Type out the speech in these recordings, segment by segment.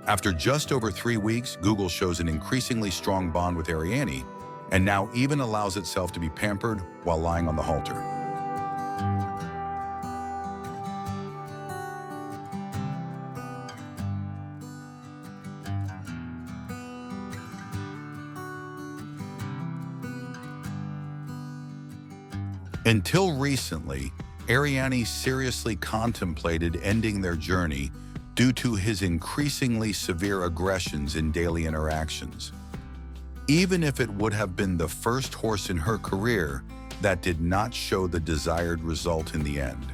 After just over 3 weeks, Google shows an increasingly strong bond with Ariane, and now even allows itself to be pampered while lying on the halter. Until recently, Ariane seriously contemplated ending their journey due to his increasingly severe aggressions in daily interactions. Even if it would have been the first horse in her career, that did not show the desired result in the end.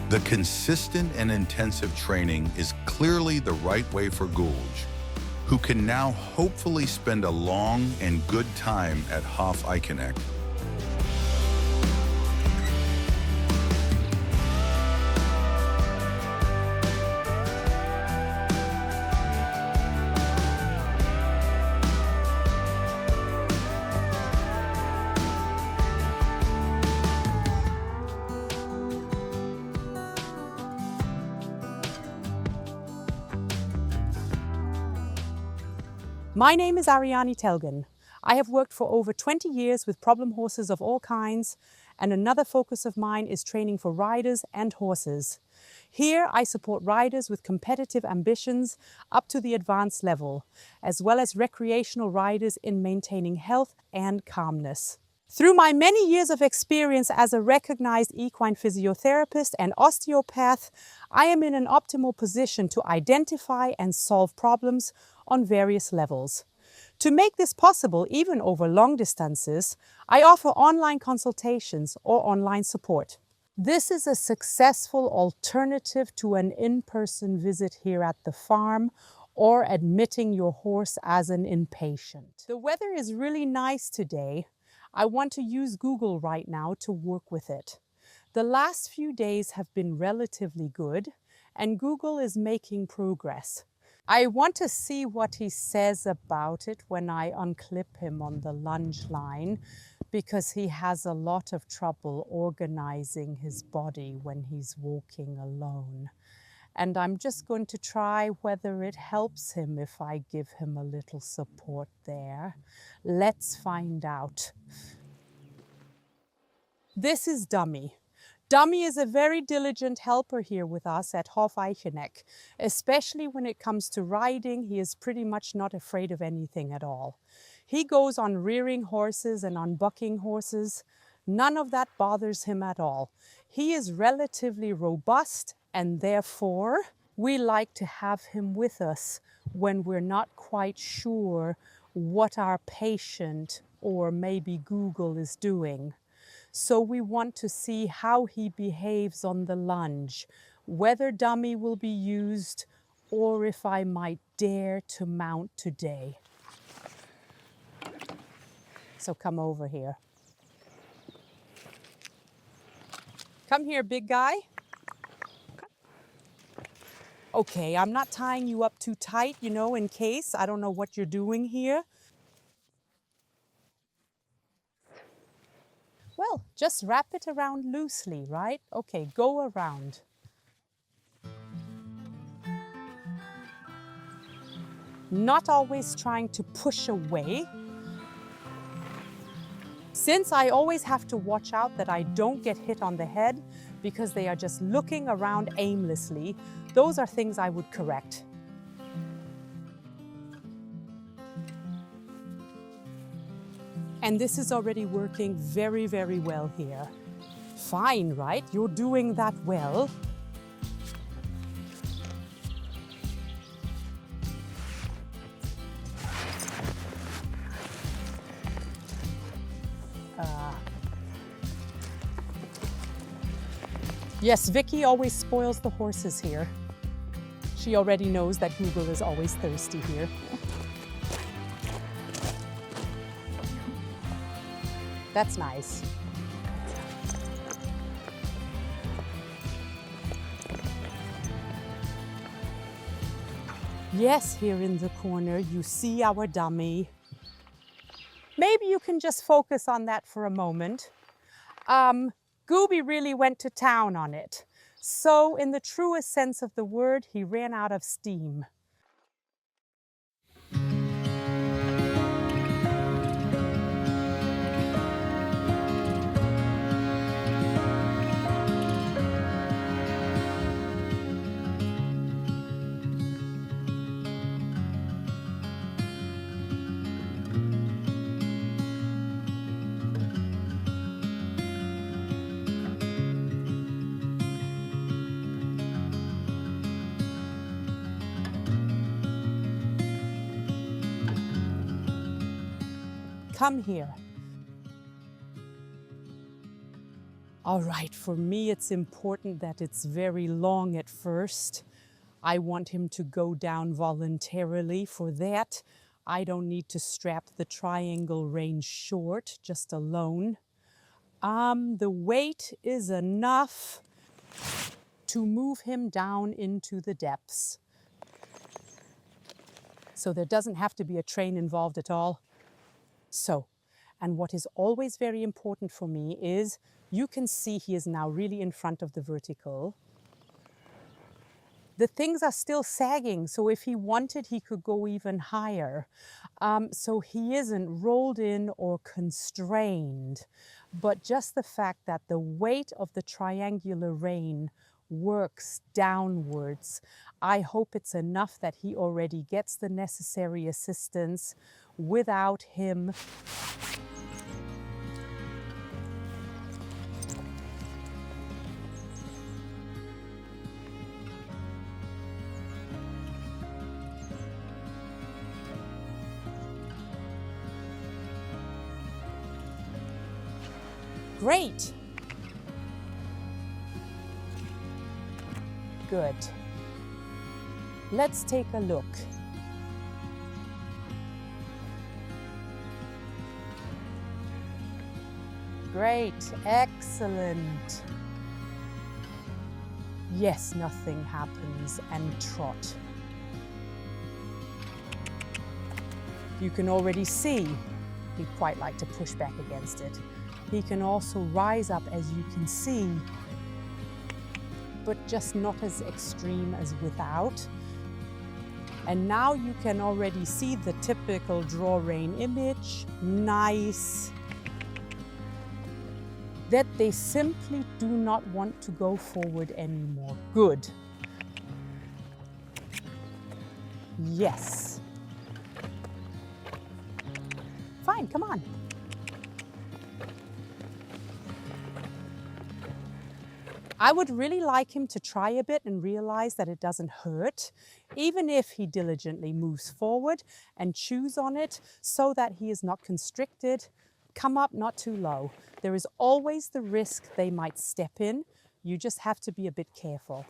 The consistent and intensive training is clearly the right way for Googie, who can now hopefully spend a long and good time at Hof Eicheneck. My name is Ariane Telgen. I have worked for over 20 years with problem horses of all kinds, and another focus of mine is training for riders and horses. Here I support riders with competitive ambitions up to the advanced level, as well as recreational riders in maintaining health and calmness. Through my many years of experience as a recognized equine physiotherapist and osteopath, I am in an optimal position to identify and solve problems on various levels. To make this possible, even over long distances, I offer online consultations or online support. This is a successful alternative to an in-person visit here at the farm or admitting your horse as an inpatient. The weather is really nice today. I want to use Google right now to work with it. The last few days have been relatively good, and Google is making progress. I want to see what he says about it when I unclip him on the lunge line, because he has a lot of trouble organizing his body when he's walking alone. And I'm just going to try whether it helps him if I give him a little support there. Let's find out. This is Dummy. Dummy is a very diligent helper here with us at Hof Eicheneck. Especially when it comes to riding, he is pretty much not afraid of anything at all. He goes on rearing horses and on bucking horses. None of that bothers him at all. He is relatively robust, and therefore we like to have him with us when we're not quite sure what our patient or maybe Google is doing. So we want to see how he behaves on the lunge, whether Dummy will be used or if I might dare to mount today. So come over here. Come here, big guy. Okay, I'm not tying you up too tight, you know, in case. I don't know what you're doing here. Well, just wrap it around loosely, right? Okay, go around. Not always trying to push away. Since I always have to watch out that I don't get hit on the head because they are just looking around aimlessly, those are things I would correct. And this is already working very, very well here. Fine, right? You're doing that well. Yes, Vicky always spoils the horses here. She already knows that Google is always thirsty here. That's nice. Yes, here in the corner, you see our Dummy. maybe you can just focus on that for a moment. Googie really went to town on it. So in the truest sense of the word, he ran out of steam. Come here. All right, for me it's important that it's very long at first. I want him to go down voluntarily. For that, I don't need to strap the triangle rein short, just alone. The weight is enough to move him down into the depths. So there doesn't have to be a train involved at all. So, and what is always very important for me is you can see he is now really in front of the vertical. The things are still sagging, so if he wanted, he could go even higher. So he isn't rolled in or constrained, but just the fact that the weight of the triangular rein works downwards. I hope it's enough that he already gets the necessary assistance without him Great. Good. Let's take a look. Great, excellent. Yes, nothing happens, and trot. You can already see he'd quite like to push back against it. He can also rise up, as you can see, but just not as extreme as without. And now you can already see the typical draw rein image. Nice. That they simply do not want to go forward anymore. Good. Yes. Fine, come on. I would really like him to try a bit and realize that it doesn't hurt, even if he diligently moves forward and chews on it so that he is not constricted. Come up not too low. There is always the risk they might step in. You just have to be a bit careful.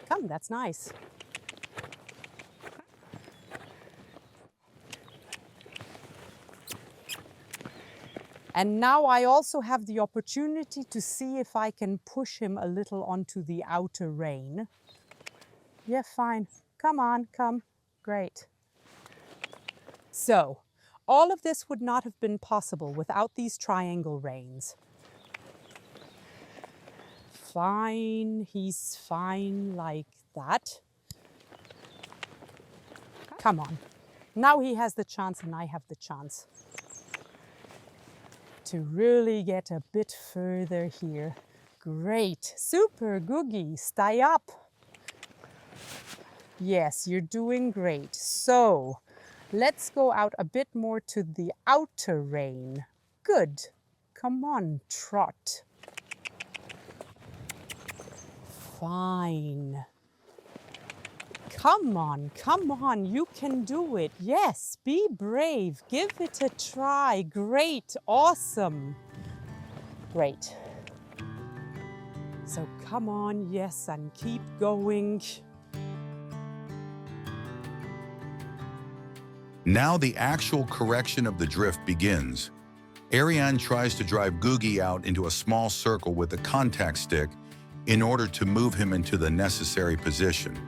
Come, that's nice. And now I also have the opportunity to see if I can push him a little onto the outer rein. Yeah, fine. Come on, come. Great. So, all of this would not have been possible without these triangle reins. Fine, he's fine like that. Come on. Now he has the chance and I have the chance to really get a bit further here. Great, super, Googie, stay up. Yes, you're doing great. So let's go out a bit more to the outer rein. Good, come on, trot. Fine. Come on, you can do it. Yes, be brave, give it a try. Great, awesome. Great. So come on, yes, and keep going. Now the actual correction of the drift begins. Ariane tries to drive Googie out into a small circle with a contact stick in order to move him into the necessary position.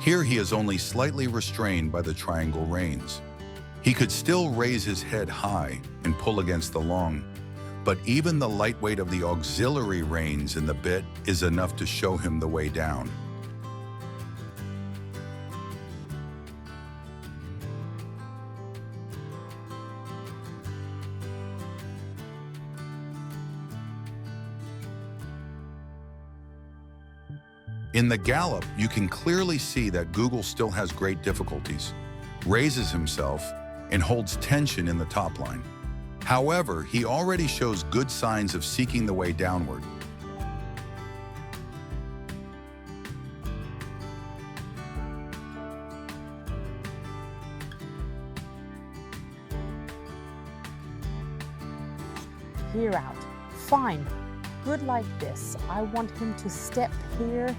Here he is only slightly restrained by the triangle reins. He could still raise his head high and pull against the long, but even the light weight of the auxiliary reins in the bit is enough to show him the way down. In the gallop, you can clearly see that Googie still has great difficulties, raises himself, and holds tension in the top line. However, he already shows good signs of seeking the way downward. Here out. Fine. Good like this. I want him to step here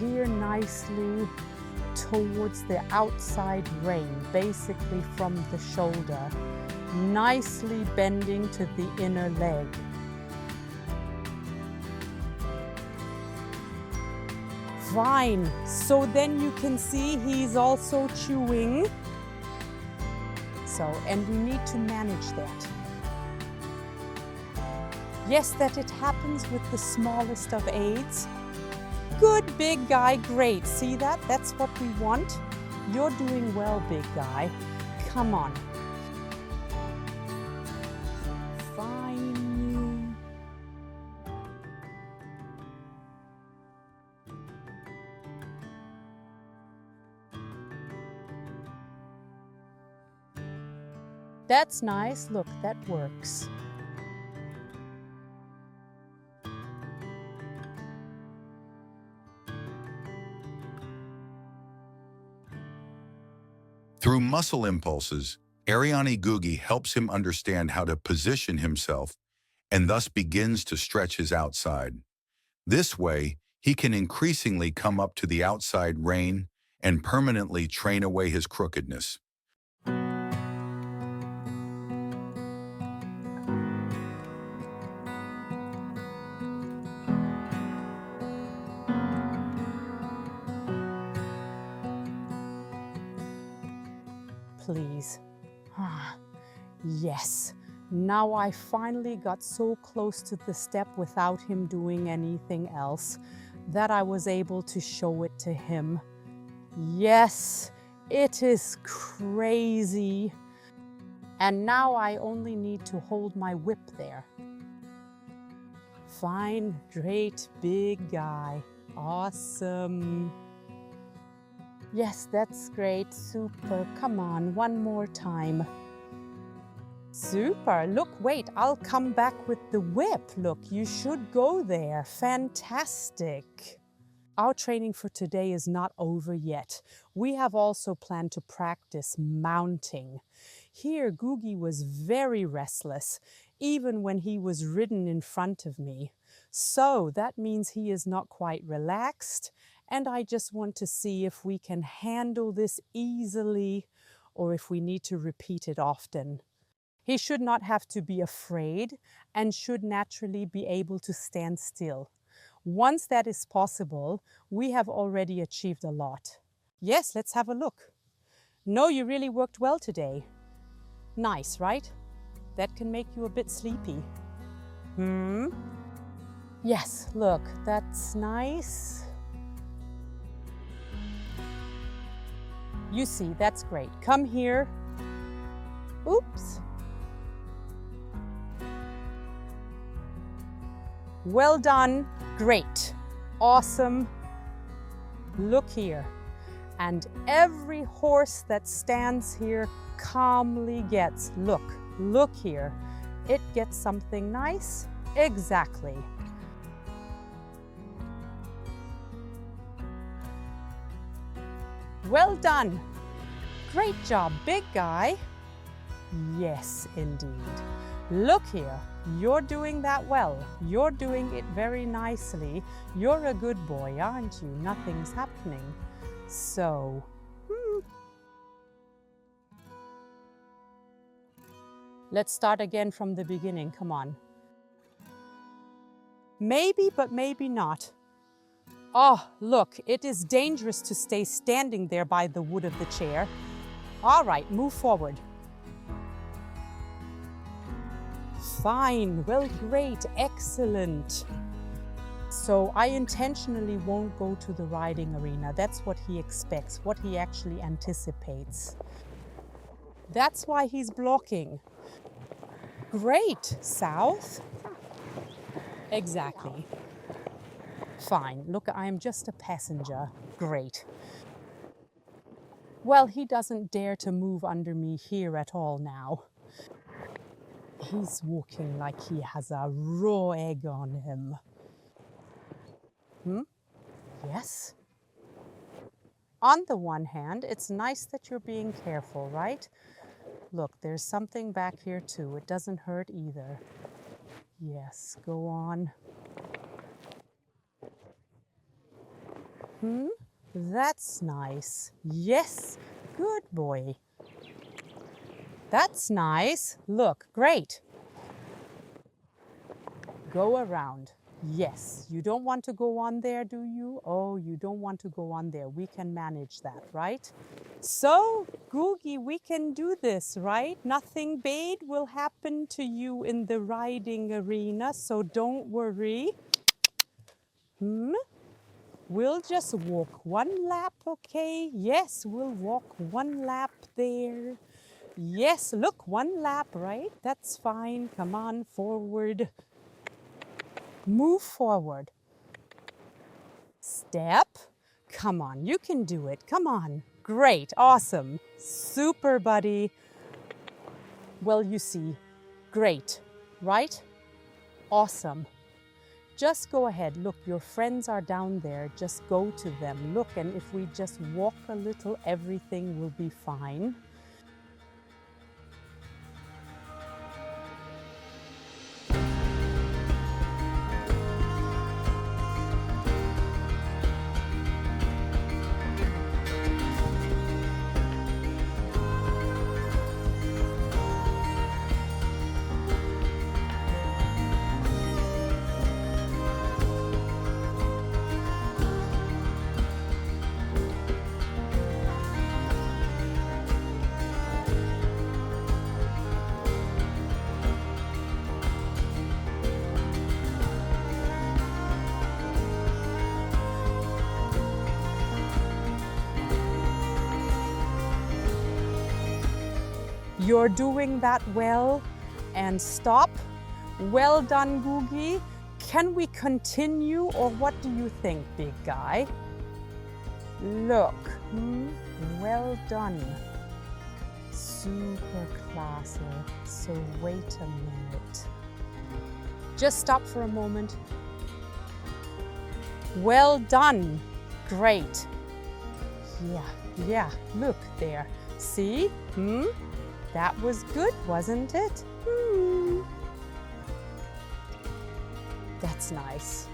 nicely towards the outside rein, basically from the shoulder, nicely bending to the inner leg. Fine. So then you can see he's also chewing. And we need to manage that. Yes, that it happens with the smallest of aids. Good, big guy, great. See that? That's what we want. You're doing well, big guy. Come on. Fine. That's nice. Look, that works. Through muscle impulses, Ariane Googie helps him understand how to position himself and thus begins to stretch his outside. This way, he can increasingly come up to the outside rein and permanently train away his crookedness. Please. Yes. Now I finally got so close to the step without him doing anything else that I was able to show it to him. Yes, it is crazy. And now I only need to hold my whip there. Fine, great, big guy. Awesome. Yes, that's great, super. Come on, one more time. Super, look, wait, I'll come back with the whip. Look, you should go there. Fantastic. Our training for today is not over yet. We have also planned to practice mounting. Here, Googie was very restless, even when he was ridden in front of me. So that means he is not quite relaxed, and I just want to see if we can handle this easily or if we need to repeat it often. He should not have to be afraid and should naturally be able to stand still. Once that is possible, we have already achieved a lot. Yes, let's have a look. No, you really worked well today. Nice, right? That can make you a bit sleepy. Yes, look, that's nice. You see, that's great. Come here. Oops. Well done. Great. Awesome. Look here. And every horse that stands here calmly gets, look here. It gets something nice. Exactly. Well done. Great job, big guy. Yes, indeed. Look here, you're doing that well. You're doing it very nicely. You're a good boy, aren't you? Nothing's happening. So, let's start again from the beginning. Come on. Maybe, but maybe not. Oh, look, it is dangerous to stay standing there by the wood of the chair. All right, move forward. Fine, well, great, excellent. So I intentionally won't go to the riding arena. That's what he expects, what he actually anticipates. That's why he's blocking. Great, south. Exactly. Fine, look, I am just a passenger. Great. Well, he doesn't dare to move under me here at all now. He's walking like he has a raw egg on him. Yes. On the one hand, it's nice that you're being careful, right? Look, there's something back here too. It doesn't hurt either. Yes, go on. That's nice. Yes, good boy. That's nice. Look, great. Go around. Yes, you don't want to go on there, do you? Oh, you don't want to go on there. We can manage that, right? So, Googie, we can do this, right? Nothing bad will happen to you in the riding arena, so don't worry. We'll just walk one lap, okay? Yes, we'll walk one lap there. Yes, look, one lap, right? That's fine. Come on, forward. Move forward. Step. Come on, you can do it. Come on. Great, awesome. Super, buddy. Well, you see, great, right? Awesome. Just go ahead. Look, your friends are down there. Just go to them. Look, and if we just walk a little, everything will be fine. You're doing that well. And stop. Well done, Googie. Can we continue, or what do you think, big guy? Look, well done. Super classy. So wait a minute. Just stop for a moment. Well done. Great. Yeah, look there. See? That was good, wasn't it? That's nice.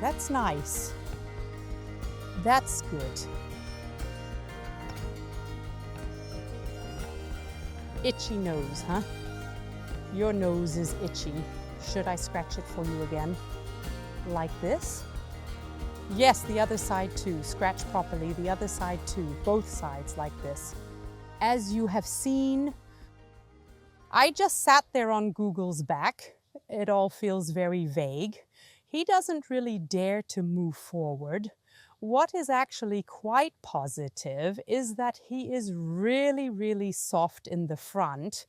That's nice. That's good. Itchy nose, huh? Your nose is itchy. Should I scratch it for you again? Like this? Yes, the other side too. Scratch properly. The other side too. Both sides like this. As you have seen, I just sat there on Google's back. It all feels very vague. He doesn't really dare to move forward. What is actually quite positive is that he is really, really soft in the front,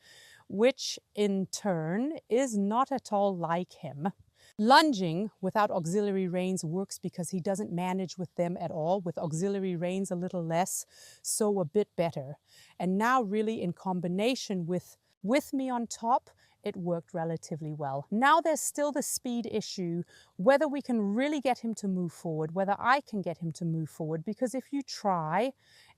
which in turn is not at all like him. Lunging without auxiliary reins works because he doesn't manage with them at all. With auxiliary reins a little less, so a bit better. And now really in combination with me on top, it worked relatively well. Now there's still the speed issue, whether we can really get him to move forward, whether I can get him to move forward, because if you try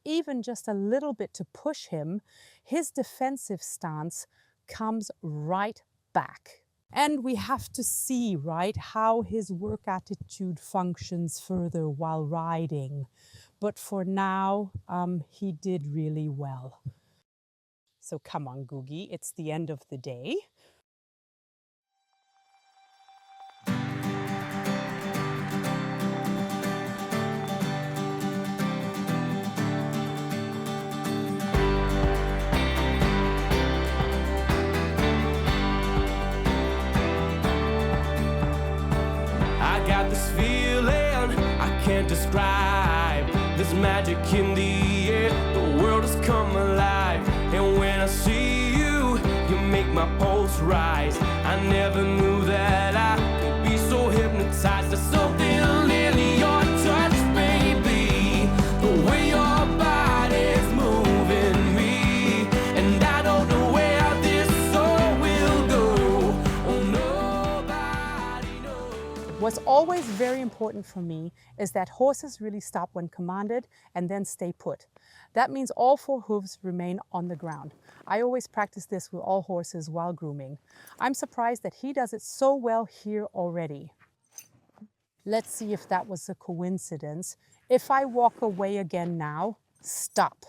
even just a little bit to push him, his defensive stance comes right back. And we have to see, right, how his work attitude functions further while riding. But for now, he did really well. So come on, Googie, it's the end of the day. got this feeling I can't describe. This magic in the air, the world has come alive. And when I see you, you make my pulse rise. I never knew that I could be so hypnotized. There's something in your touch, baby, the way your body's moving me. And I don't know where this soul will go. Oh, nobody knows. What's always very important for me is that horses really stop when commanded and then stay put. That means all four hooves remain on the ground. I always practice this with all horses while grooming. I'm surprised that he does it so well here already. Let's see if that was a coincidence. If I walk away again now, stop.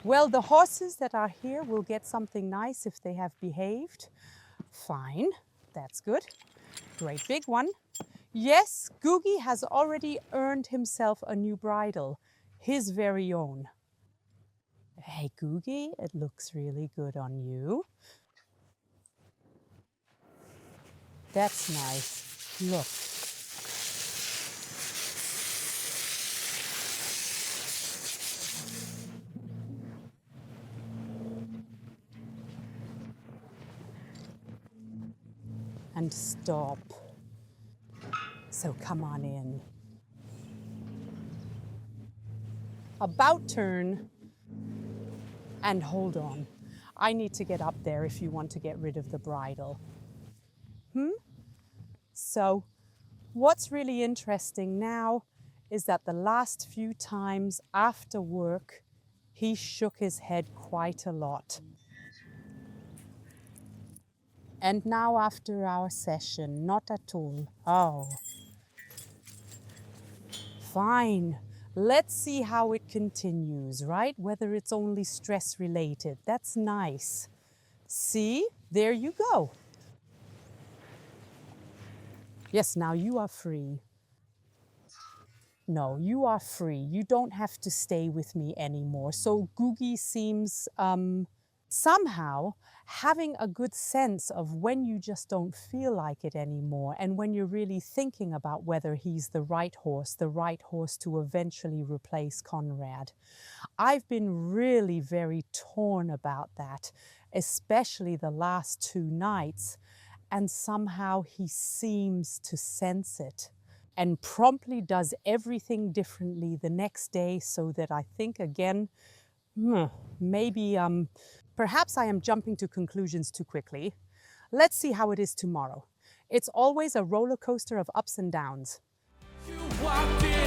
Well, the horses that are here will get something nice if they have behaved. Fine, that's good. Great big one. Yes, Googie has already earned himself a new bridle, his very own. Hey Googie, it looks really good on you. That's nice. Look. And stop. So come on in. About turn and hold on. I need to get up there if you want to get rid of the bridle. So what's really interesting now is that the last few times after work, he shook his head quite a lot. And now after our session, not at all. Oh. Fine. Let's see how it continues, right? Whether it's only stress related. That's nice. See, there you go. Yes, now you are free. No, you are free. You don't have to stay with me anymore. So Googie seems somehow having a good sense of when you just don't feel like it anymore and when you're really thinking about whether he's the right horse to eventually replace Konrad. I've been really very torn about that, especially the last 2 nights, and somehow he seems to sense it and promptly does everything differently the next day, so that I think again, maybe perhaps I am jumping to conclusions too quickly. Let's see how it is tomorrow. It's always a roller coaster of ups and downs. You walked in